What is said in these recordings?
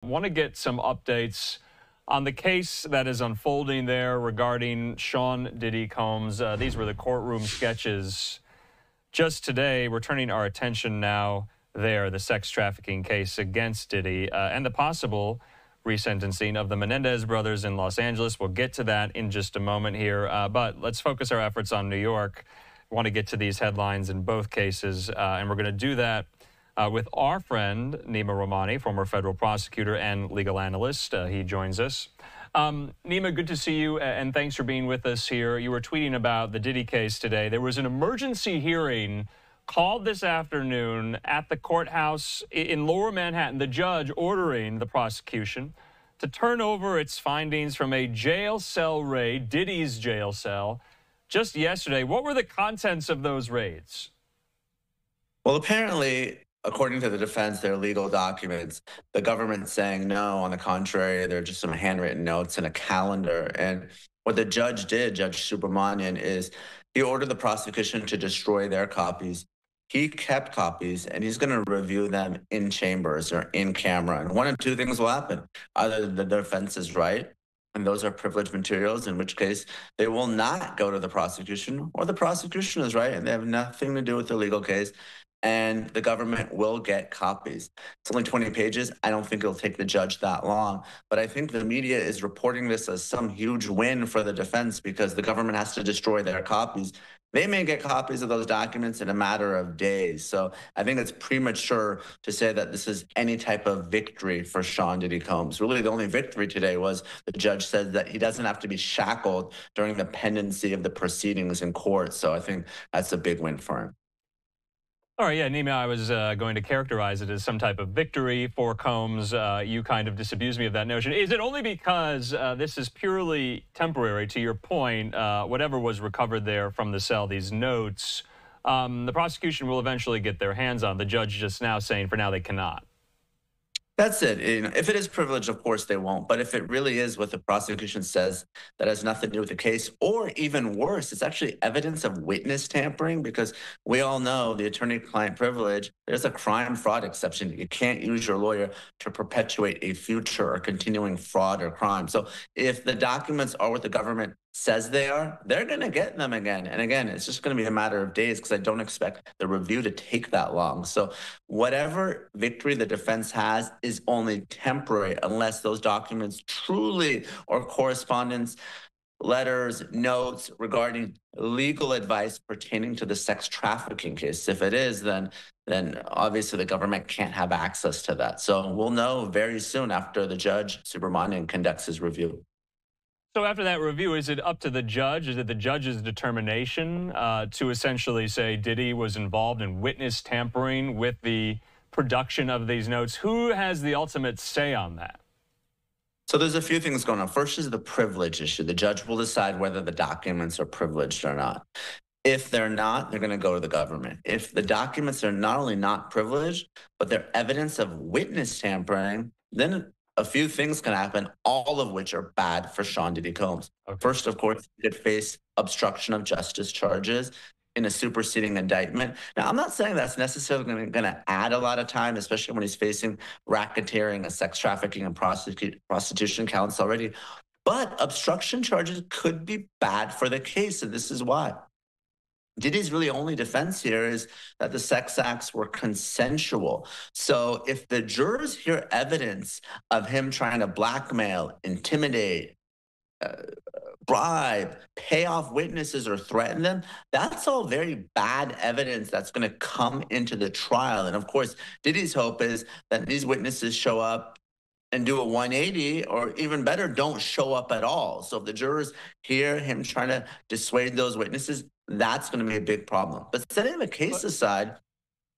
Want to get some updates on the case that is unfolding there regarding Sean Diddy Combs. These were the courtroom sketches. Just today, we're turning our attention now there, the sex trafficking case against Diddy and the possible resentencing of the Menendez brothers in Los Angeles. We'll get to that in just a moment here, but let's focus our efforts on New York. I want to get to these headlines in both cases, and we're going to do that with our friend, Neama Rahmani, former federal prosecutor and legal analyst. He joins us. Neama, good to see you, and thanks for being with us here. You were tweeting about the Diddy case today. There was an emergency hearing called this afternoon at the courthouse in Lower Manhattan, the judge ordering the prosecution to turn over its findings from a jail cell raid, Diddy's jail cell, just yesterday. What were the contents of those raids? Well, apparently, according to the defense, they're legal documents. The government's saying no, on the contrary, they're just some handwritten notes and a calendar. And what the judge did, Judge Subramanian, is he ordered the prosecution to destroy their copies. He kept copies, and he's going to review them in chambers or in camera. And one of two things will happen. Either the defense is right, and those are privileged materials, in which case they will not go to the prosecution, or the prosecution is right, and they have nothing to do with the legal case, and the government will get copies. It's only 20 pages. I don't think it'll take the judge that long, but I think the media is reporting this as some huge win for the defense because the government has to destroy their copies. They may get copies of those documents in a matter of days. So I think it's premature to say that this is any type of victory for Sean Diddy Combs. Really, the only victory today was the judge said that he doesn't have to be shackled during the pendency of the proceedings in court. So I think that's a big win for him. All right, yeah, Neama, I was going to characterize it as some type of victory for Combs. You kind of disabused me of that notion. Is it only because this is purely temporary, to your point, whatever was recovered there from the cell, these notes, the prosecution will eventually get their hands on? The judge just now saying for now they cannot. That's it. You know, if it is privilege, of course they won't. But if it really is what the prosecution says that has nothing to do with the case, or even worse, it's actually evidence of witness tampering, because we all know the attorney-client privilege, there's a crime fraud exception. You can't use your lawyer to perpetuate a future or continuing fraud or crime. So if the documents are what the government says they are, they're going to get them again. And again, it's just going to be a matter of days because I don't expect the review to take that long. So whatever victory the defense has is only temporary unless those documents truly are correspondence, letters, notes regarding legal advice pertaining to the sex trafficking case. If it is, then obviously the government can't have access to that. So we'll know very soon after the judge, Subramanian, conducts his review. So after that review, is it up to the judge? Is it the judge's determination to essentially say Diddy was involved in witness tampering with the production of these notes? Who has the ultimate say on that? So there's a few things going on. First is the privilege issue. The judge will decide whether the documents are privileged or not. If they're not, they're going to go to the government. If the documents are not only not privileged, but they're evidence of witness tampering, then a few things can happen, all of which are bad for Sean Diddy Combs. Okay. First, of course, he could face obstruction of justice charges in a superseding indictment. Now, I'm not saying that's necessarily going to add a lot of time, especially when he's facing racketeering, a sex trafficking, and prostitution counts already. But obstruction charges could be bad for the case, and this is why. Diddy's really only defense here is that the sex acts were consensual. So if the jurors hear evidence of him trying to blackmail, intimidate, bribe, pay off witnesses, or threaten them, that's all very bad evidence that's going to come into the trial. And of course, Diddy's hope is that these witnesses show up and do a 180, or even better, don't show up at all. So if the jurors hear him trying to dissuade those witnesses, that's going to be a big problem. But setting the case aside,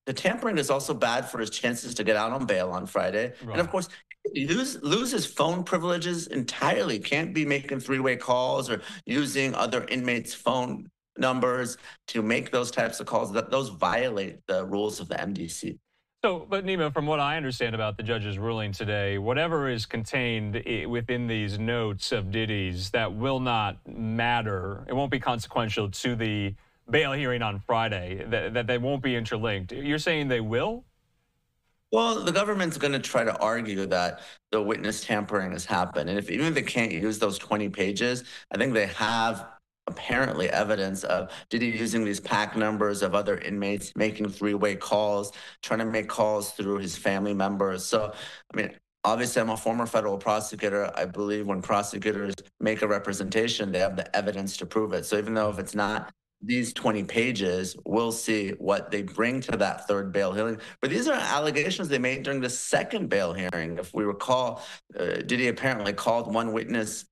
the tampering is also bad for his chances to get out on bail on Friday. Right. And of course, he loses phone privileges entirely. Can't be making three-way calls or using other inmates' phone numbers to make those types of calls. Those violate the rules of the MDC. So, but Neama, from what I understand about the judge's ruling today, whatever is contained within these notes of Diddy's, that will not matter. It won't be consequential to the bail hearing on Friday, that they won't be interlinked. You're saying they will? Well, the government's going to try to argue that the witness tampering has happened. And if even if they can't use those 20 pages, I think they have apparently evidence of Diddy using these pack numbers of other inmates, making three-way calls, trying to make calls through his family members. So, I mean, obviously, I'm a former federal prosecutor. I believe when prosecutors make a representation, they have the evidence to prove it. So even though if it's not these 20 pages, we'll see what they bring to that third bail hearing. But these are allegations they made during the second bail hearing. If we recall, Diddy apparently called one witness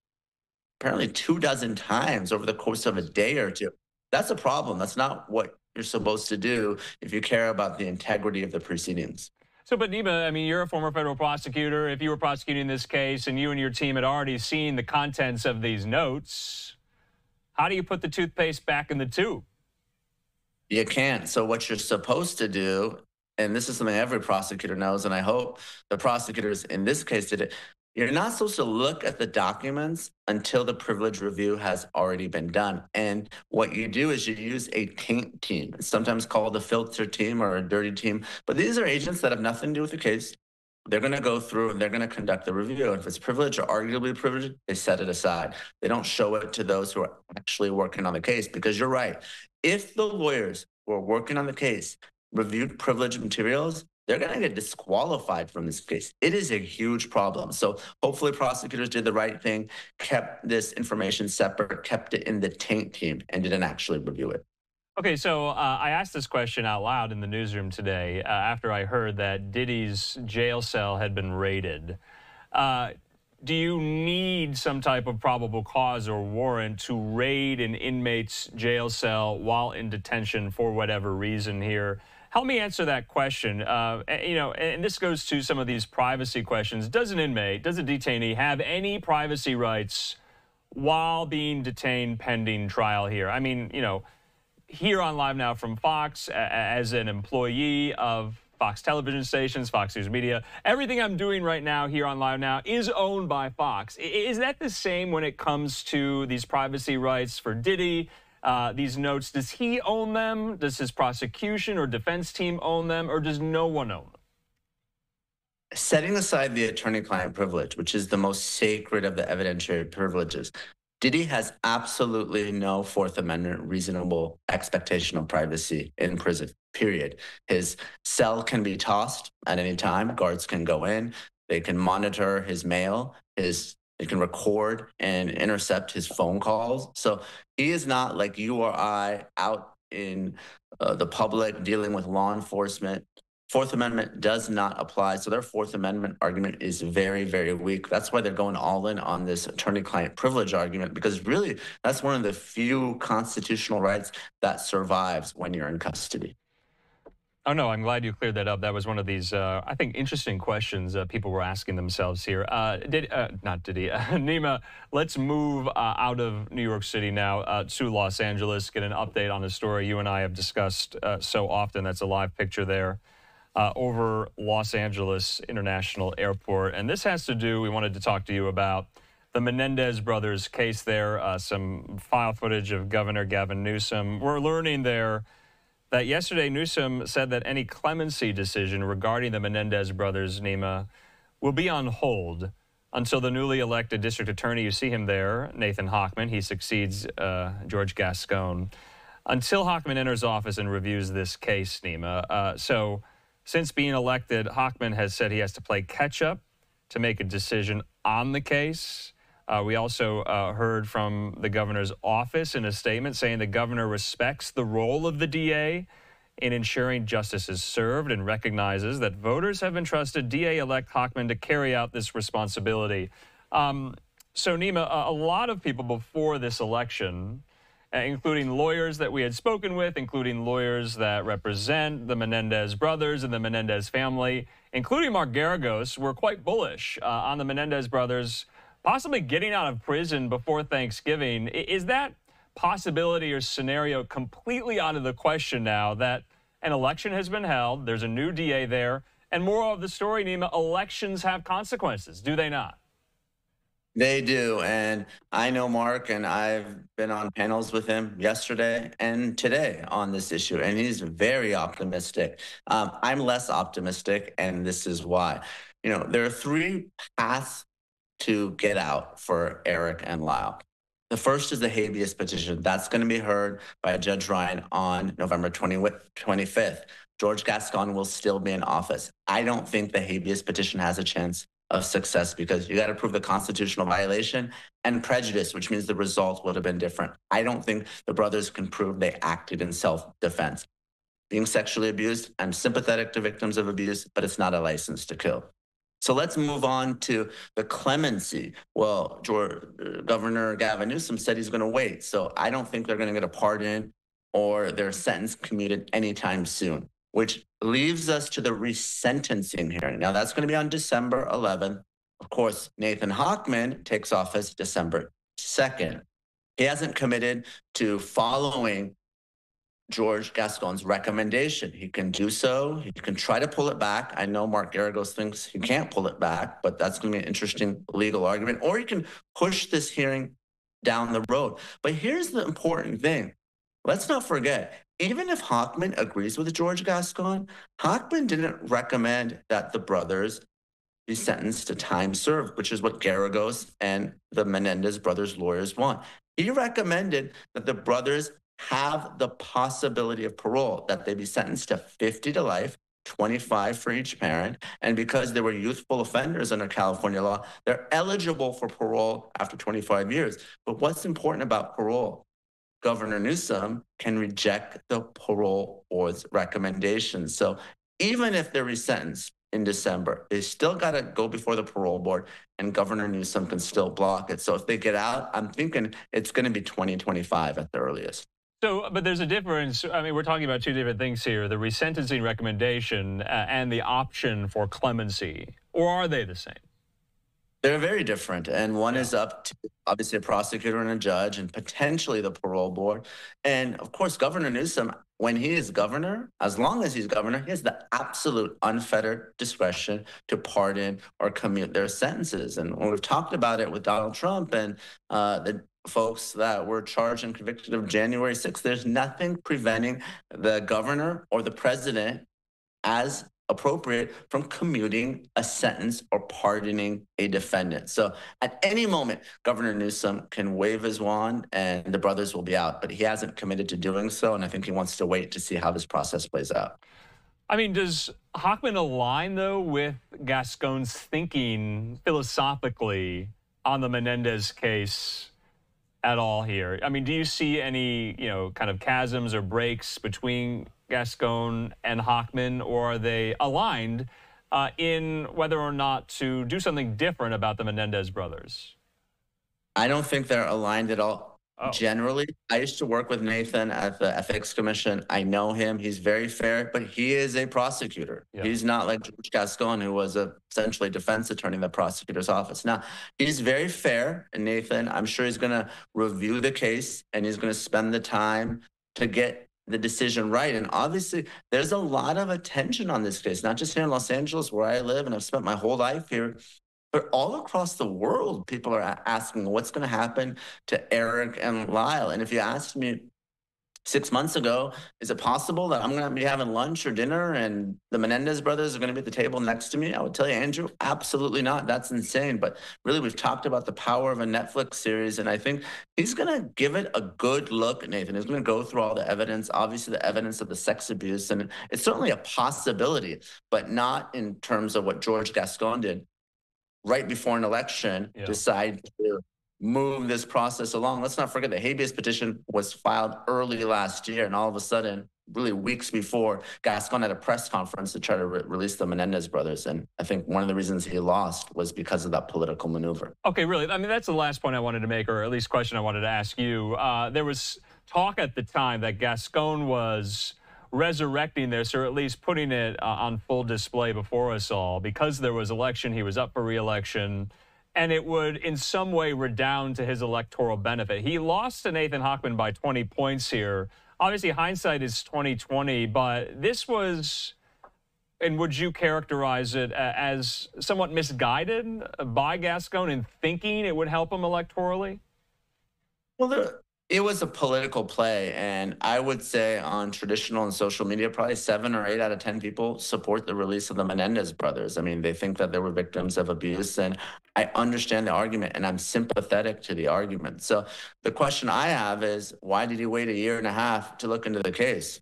apparently 24 times over the course of a day or two. That's a problem. That's not what you're supposed to do if you care about the integrity of the proceedings. So, but Neama, I mean, you're a former federal prosecutor. If you were prosecuting this case and you and your team had already seen the contents of these notes, how do you put the toothpaste back in the tube? You can't. So what you're supposed to do, and this is something every prosecutor knows, and I hope the prosecutors in this case did it, you're not supposed to look at the documents until the privilege review has already been done. And what you do is you use a taint team. It's sometimes called a filter team or a dirty team. But these are agents that have nothing to do with the case. They're going to go through and they're going to conduct the review. And if it's privileged or arguably privileged, they set it aside. They don't show it to those who are actually working on the case, because you're right. If the lawyers who are working on the case reviewed privileged materials, they're going to get disqualified from this case. It is a huge problem. So hopefully prosecutors did the right thing, kept this information separate, kept it in the taint team, and didn't actually review it. Okay, so I asked this question out loud in the newsroom today after I heard that Diddy's jail cell had been raided. Do you need some type of probable cause or warrant to raid an inmate's jail cell while in detention for whatever reason here? Help me answer that question. You know, and this goes to some of these privacy questions. Does an inmate, does a detainee have any privacy rights while being detained pending trial here? I mean, you know, here on Live Now from Fox, as an employee of Fox television stations, Fox News Media, everything I'm doing right now here on Live Now is owned by Fox. Is that the same when it comes to these privacy rights for Diddy? These notes, does he own them? Does his prosecution or defense team own them, or does no one own them? Setting aside the attorney-client privilege, which is the most sacred of the evidentiary privileges, Diddy has absolutely no Fourth Amendment reasonable expectation of privacy in prison, period. His cell can be tossed at any time. Guards can go in. They can monitor his mail. They can record and intercept his phone calls. So he is not like you or I out in the public dealing with law enforcement. Fourth Amendment does not apply. So their Fourth Amendment argument is very, very weak. That's why they're going all in on this attorney-client privilege argument, because really that's one of the few constitutional rights that survives when you're in custody. Oh, no, I'm glad you cleared that up. That was one of these, I think, interesting questions people were asking themselves here. Not Diddy, Neama, let's move out of New York City now to Los Angeles, get an update on a story you and I have discussed so often. That's a live picture there over Los Angeles International Airport. And this has to do, we wanted to talk to you about the Menendez brothers case there, some file footage of Governor Gavin Newsom. We're learning there that yesterday Newsom said that any clemency decision regarding the Menendez brothers, Neama, will be on hold until the newly elected district attorney, you see him there, Nathan Hochman, he succeeds George Gascon, until Hochman enters office and reviews this case, Neama. So since being elected, Hochman has said he has to play catch-up to make a decision on the case. We also heard from the governor's office in a statement saying the governor respects the role of the DA in ensuring justice is served and recognizes that voters have entrusted DA-elect Hochman to carry out this responsibility. So, Neama, a lot of people before this election, including lawyers that we had spoken with, including lawyers that represent the Menendez brothers and the Menendez family, including Mark Garagos, were quite bullish on the Menendez brothers possibly getting out of prison before Thanksgiving. Is that possibility or scenario completely out of the question now that an election has been held, there's a new DA there, and more of the story, Neama, elections have consequences, do they not? They do. And I know Mark, and I've been on panels with him yesterday and today on this issue, and he's very optimistic. I'm less optimistic, and this is why. There are three paths to get out for Eric and Lyle. The first is the habeas petition. That's going to be heard by Judge Ryan on November 25th. George Gascon will still be in office. I don't think the habeas petition has a chance of success because you got to prove the constitutional violation and prejudice, which means the result would have been different. I don't think the brothers can prove they acted in self-defense. Being sexually abused, I'm sympathetic to victims of abuse, but it's not a license to kill. So let's move on to the clemency. Well, Governor Gavin Newsom said he's going to wait. So I don't think they're going to get a pardon or their sentence commuted anytime soon, which leaves us to the resentencing hearing. Now, that's going to be on December 11th. Of course, Nathan Hochman takes office December 2nd. He hasn't committed to following George Gascon's recommendation. He can do so. He can try to pull it back. I know Mark Garagos thinks he can't pull it back, but that's going to be an interesting legal argument. Or he can push this hearing down the road. But here's the important thing. Let's not forget, even if Hochman agrees with George Gascon, Hochman didn't recommend that the brothers be sentenced to time served, which is what Garagos and the Menendez brothers' lawyers want. He recommended that the brothers have the possibility of parole, that they be sentenced to 50 to life, 25 for each parent. And because they were youthful offenders under California law, they're eligible for parole after 25 years. But what's important about parole? Governor Newsom can reject the parole board's recommendations. So even if they're resentenced in December, they still got to go before the parole board, and Governor Newsom can still block it. So if they get out, I'm thinking it's going to be 2025 at the earliest. So, but there's a difference. I mean, we're talking about two different things here, the resentencing recommendation and the option for clemency. Or are they the same? They're very different. And one is up to, obviously, a prosecutor and a judge and potentially the parole board. And, of course, Governor Newsom, when he is governor, as long as he's governor, he has the absolute unfettered discretion to pardon or commute their sentences. And when we've talked about it with Donald Trump and the folks that were charged and convicted of January 6th, there's nothing preventing the governor or the president, as appropriate, from commuting a sentence or pardoning a defendant. So at any moment, Governor Newsom can wave his wand and the brothers will be out, but he hasn't committed to doing so, and I think he wants to wait to see how this process plays out. I mean, does Hochman align, though, with Gascon's thinking philosophically on the Menendez case at all here? I mean, do you see any, kind of chasms or breaks between Gascon and Hochman, or are they aligned in whether or not to do something different about the Menendez brothers? I don't think they're aligned at all. Oh. Generally, I used to work with Nathan at the Ethics Commission. I know him. He's very fair, but he is a prosecutor. Yeah. He's not like George Gascon, who was essentially a defense attorney in the prosecutor's office. Now, he's very fair, and Nathan, I'm sure he's going to review the case, and he's going to spend the time to get the decision right. And obviously, there's a lot of attention on this case, not just here in Los Angeles, where I live, and I've spent my whole life here, but all across the world, people are asking what's going to happen to Eric and Lyle. And if you asked me 6 months ago, is it possible that I'm going to be having lunch or dinner and the Menendez brothers are going to be at the table next to me? I would tell you, Andrew, absolutely not. That's insane. But really, we've talked about the power of a Netflix series, and I think he's going to give it a good look, Nathan. He's going to go through all the evidence, obviously the evidence of the sex abuse, and it's certainly a possibility, but not in terms of what George Gascon did right before an election, decide to move this process along. Let's not forget the habeas petition was filed early last year, and all of a sudden, really weeks before, Gascon had a press conference to try to release the Menendez brothers. And I think one of the reasons he lost was because of that political maneuver. Okay, really. I mean, that's the last point I wanted to make, or at least question I wanted to ask you. There was talk at the time that Gascon was resurrecting this, or at least putting it on full display before us all, because there was election, he was up for re-election, and it would in some way redound to his electoral benefit. He lost to Nathan Hochman by 20 points here. Obviously, hindsight is 20/20, but this was And would you characterize it as somewhat misguided by Gascon in thinking it would help him electorally? Well, it was a political play, and I would say on traditional and social media, probably 7 or 8 out of 10 people support the release of the Menendez brothers. I mean, they think that they were victims of abuse, and I understand the argument, and I'm sympathetic to the argument. So the question I have is, why did he wait a year and a half to look into the case?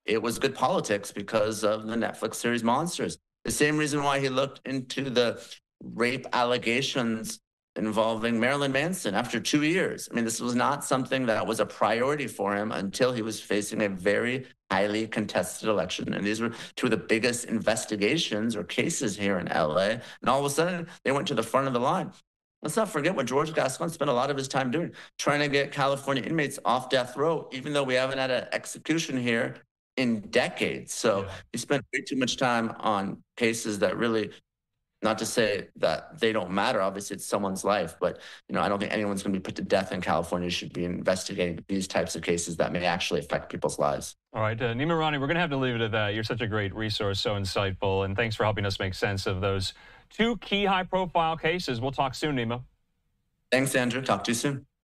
It was good politics because of the Netflix series Monsters. The same reason why he looked into the rape allegations involving Marilyn Manson after 2 years. I mean, this was not something that was a priority for him until he was facing a very highly contested election. And these were two of the biggest investigations or cases here in LA. And all of a sudden, they went to the front of the line. Let's not forget what George Gascon spent a lot of his time doing, trying to get California inmates off death row, even though we haven't had an execution here in decades. So he spent way too much time on cases that really, not to say that they don't matter. Obviously, it's someone's life, but I don't think anyone's going to be put to death in California should be investigating these types of cases that may actually affect people's lives. All right, Neama Rahmani, we're going to have to leave it at that. You're such a great resource, so insightful, and thanks for helping us make sense of those two key high-profile cases. We'll talk soon, Neama. Thanks, Andrew. Talk to you soon.